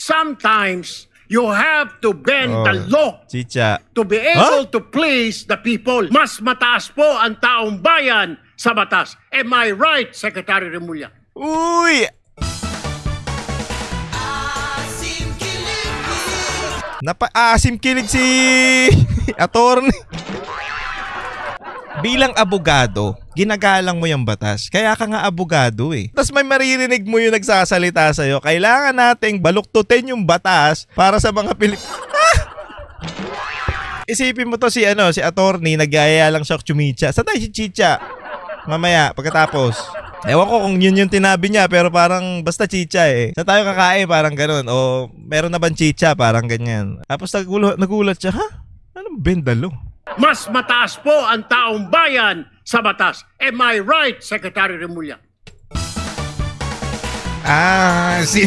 Sometimes, you have to bend the law Chicha. to be able to please the people. Mas mataas po ang taong bayan sa batas. Am I right, Secretary Remulla? Uy! Napaasim kilig si attorney. Bilang abogado, ginagalang mo yung batas. Kaya ka nga abogado eh. Tapos may maririnig mo yung nagsasalita sa'yo. Kailangan nating baluktutin yung batas para sa mga Isipin mo to si attorney, nagyaya lang siya chumicha. Saan tayo si Chicha? Mamaya, pagkatapos. Ewan ko kung yun yung tinabi niya, pero parang basta chicha eh. Saan tayo kakain? Parang ganun. O meron na bang chicha? Parang ganyan. Tapos nagulat siya, ha? Anong bendalo? Mas mataas po ang taong bayan sa batas. Am I right, Secretary Remulla? Si